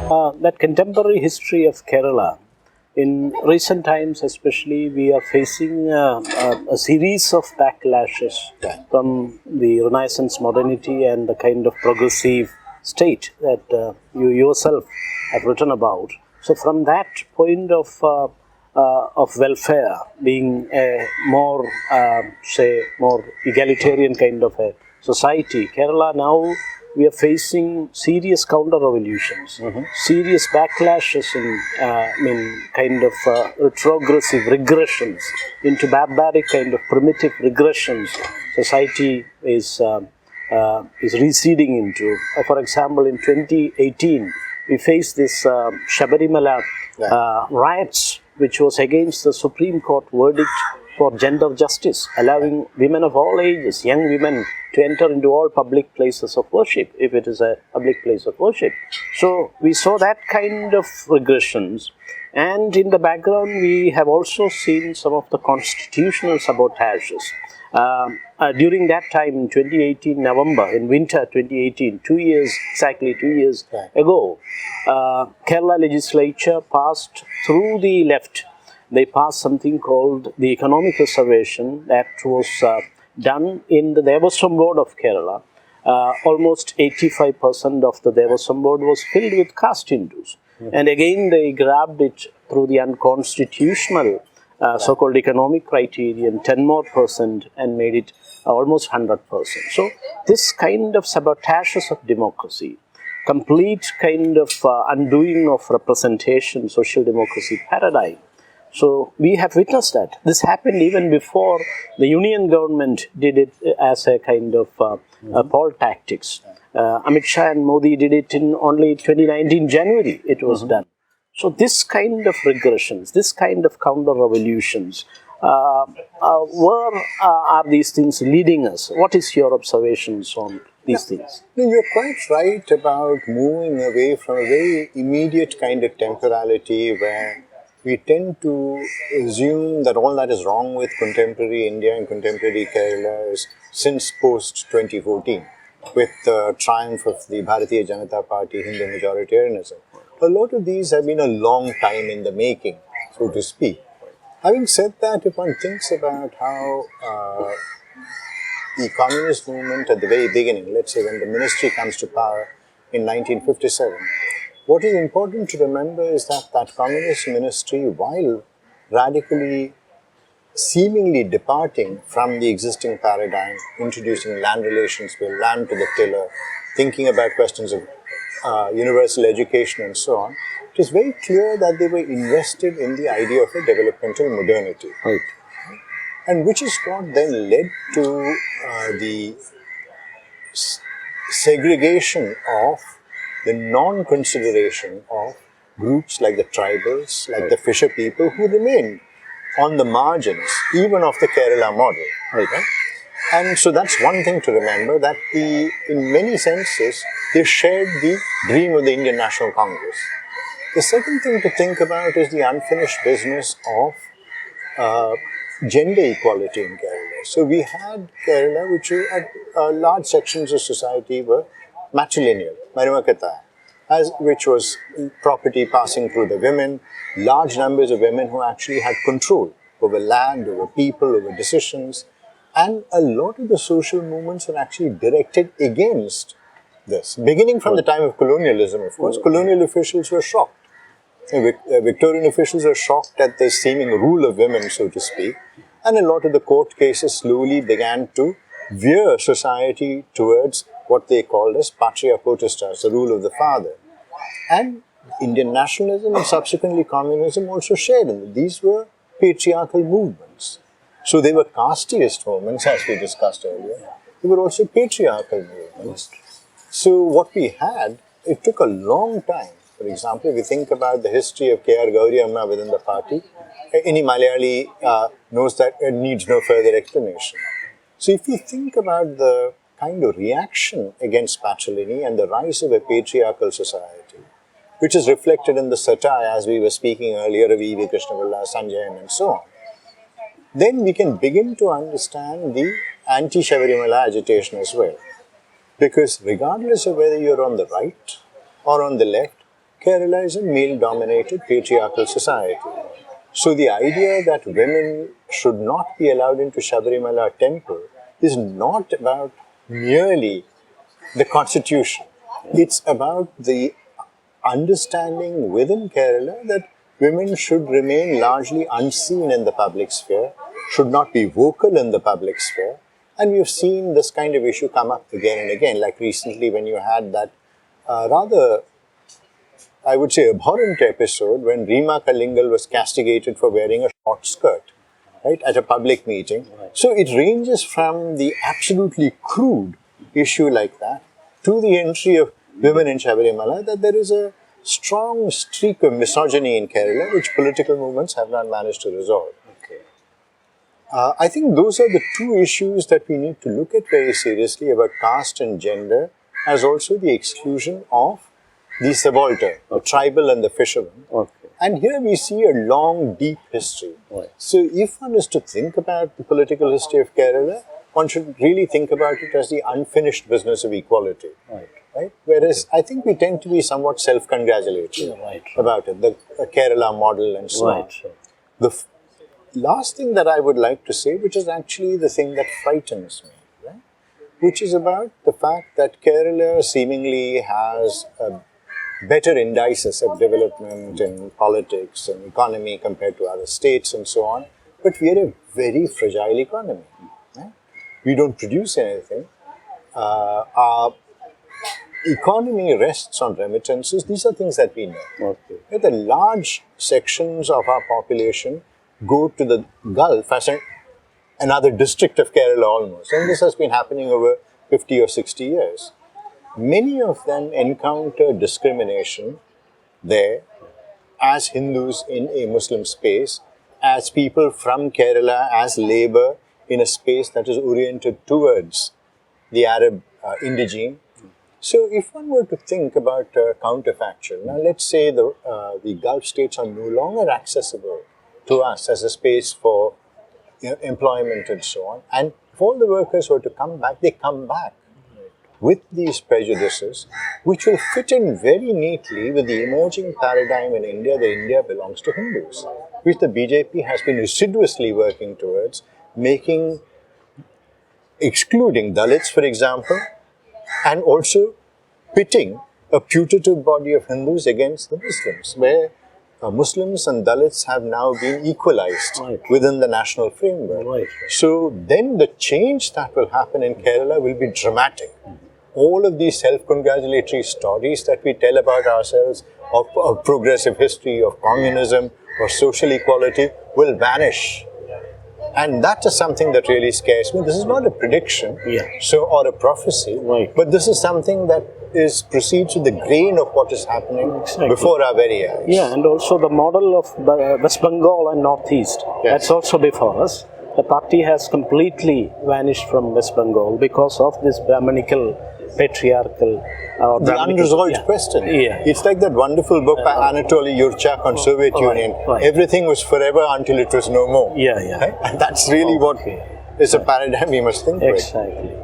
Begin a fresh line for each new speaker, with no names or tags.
That contemporary history of Kerala, in recent times especially, we are facing a series of backlashes from the Renaissance modernity and the kind of progressive state that you yourself have written about. So from that point of welfare being a more, more egalitarian kind of a society, Kerala now we are facing serious counter-revolutions, serious backlashes in kind of retrogressive regressions into barbaric kind of primitive regressions society is receding into. For example, in 2018, we faced this Shabarimala riots, which was against the Supreme Court verdict for gender justice, allowing women of all ages, young women, to enter into all public places of worship, if it is a public place of worship. So we saw that kind of regressions. And in the background, we have also seen some of the constitutional sabotages. During that time, in 2018, November, in winter 2018, exactly 2 years ago, Kerala legislature passed through the left. They passed something called the Economic Reservation that was done in the Devaswam Board of Kerala. Almost 85% of the Devaswam Board was filled with caste Hindus. And again, they grabbed it through the unconstitutional so-called economic criterion, 10 more percent, and made it almost 100%. So this kind of sabotages of democracy, complete kind of undoing of representation, social democracy paradigm. So we have witnessed that. This happened even before the union government did it as a kind of poll tactics. Amit Shah and Modi did it in only 2019 January, it was done. So this kind of regressions, this kind of counter-revolutions, where are these things leading us? What is your observations on these things?
No, you're quite right about moving away from a very immediate kind of temporality where we tend to assume that all that is wrong with contemporary India and contemporary Kerala is since post-2014, with the triumph of the Bharatiya Janata Party, Hindu majoritarianism. A lot of these have been a long time in the making, so to speak. Having said that, if one thinks about how the communist movement at the very beginning, let's say when the ministry comes to power in 1957, what is important to remember is that that communist ministry, while radically, seemingly departing from the existing paradigm, introducing land relations bill, land to the tiller, thinking about questions of universal education and so on, it is very clear that they were invested in the idea of a developmental modernity.
Right.
And which is what then led to the segregation of the non-consideration of groups like the tribals, like the fisher people who remained on the margins, even of the Kerala model. Right? And so that's one thing to remember, that in many senses, they shared the dream of the Indian National Congress. The second thing to think about is the unfinished business of gender equality in Kerala. So we had Kerala, which had large sections of society were matrilineal, Marumakata, which was property passing through the women, large numbers of women who actually had control over land, over people, over decisions. And a lot of the social movements were actually directed against this. Beginning from the time of colonialism, of course, colonial officials were shocked. Victorian officials were shocked at the seeming rule of women, so to speak. And a lot of the court cases slowly began to veer society towards what they called as Patriarchy, the rule of the father. And Indian nationalism and subsequently communism also shared in it. These were patriarchal movements. So they were casteist movements, as we discussed earlier. They were also patriarchal movements. So what we had, it took a long time. For example, if you think about the history of K.R. Gauri Amma within the party, any Malayali knows that it needs no further explanation. So if you think about the kind of reaction against patrilineal and the rise of a patriarchal society, which is reflected in the satire, as we were speaking earlier, of E.V. Krishnapilla, Sanjayan and so on, then we can begin to understand the anti-Shabarimala agitation as well. Because regardless of whether you're on the right or on the left, Kerala is a male-dominated patriarchal society. So the idea that women should not be allowed into Sabarimala temple is not about merely the constitution. It's about the understanding within Kerala that women should remain largely unseen in the public sphere, should not be vocal in the public sphere. And we've seen this kind of issue come up again and again, like recently when you had that rather, I would say, abhorrent episode when Reema Kalingal was castigated for wearing a short skirt, right, at a public meeting. So it ranges from the absolutely crude issue like that to the entry of women in Sabarimala, that there is a strong streak of misogyny in Kerala, which political movements have not managed to resolve.
Okay.
I think those are the two issues that we need to look at very seriously about caste and gender, as also the exclusion of the subaltern, the tribal and the fisherman.
Okay.
And here we see a long, deep history.
Right.
So if one is to think about the political history of Kerala, one should really think about it as the unfinished business of equality. Right? Whereas I think we tend to be somewhat self-congratulatory about it, the Kerala model and so on. The last thing that I would like to say, which is actually the thing that frightens me, right? Which is about the fact that Kerala seemingly has a better indices of development in politics and economy compared to other states and so on, but we are a very fragile economy. Right? We don't produce anything. Our economy rests on remittances. These are things that we know. Okay. The large sections of our population go to the Gulf as another district of Kerala almost. And this has been happening over 50 or 60 years. Many of them encounter discrimination there as Hindus in a Muslim space, as people from Kerala, as labor in a space that is oriented towards the Arab indigene. So if one were to think about counterfactual, now let's say the Gulf states are no longer accessible to us as a space for employment and so on, and if all the workers were to come back, they come back with these prejudices, which will fit in very neatly with the emerging paradigm in India that India belongs to Hindus, which the BJP has been assiduously working towards, excluding Dalits, for example, and also pitting a putative body of Hindus against the Muslims, where Muslims and Dalits have now been equalized within the national framework. So then the change that will happen in Kerala will be dramatic. All of these self-congratulatory stories that we tell about ourselves of progressive history, of communism, or social equality will vanish. And that is something that really scares me. This is not a prediction or a prophecy, but this is something that proceeds with the grain of what is happening before our very eyes.
Yeah, and also the model of West Bengal and Northeast, that's also before us. The party has completely vanished from West Bengal because of this Brahmanical, patriarchal...
the unresolved question. It's like that wonderful book by Anatoly Yurchak on Soviet Union. Everything was forever until it was no more. Right? And that's really what is a paradigm we must think with.
Exactly.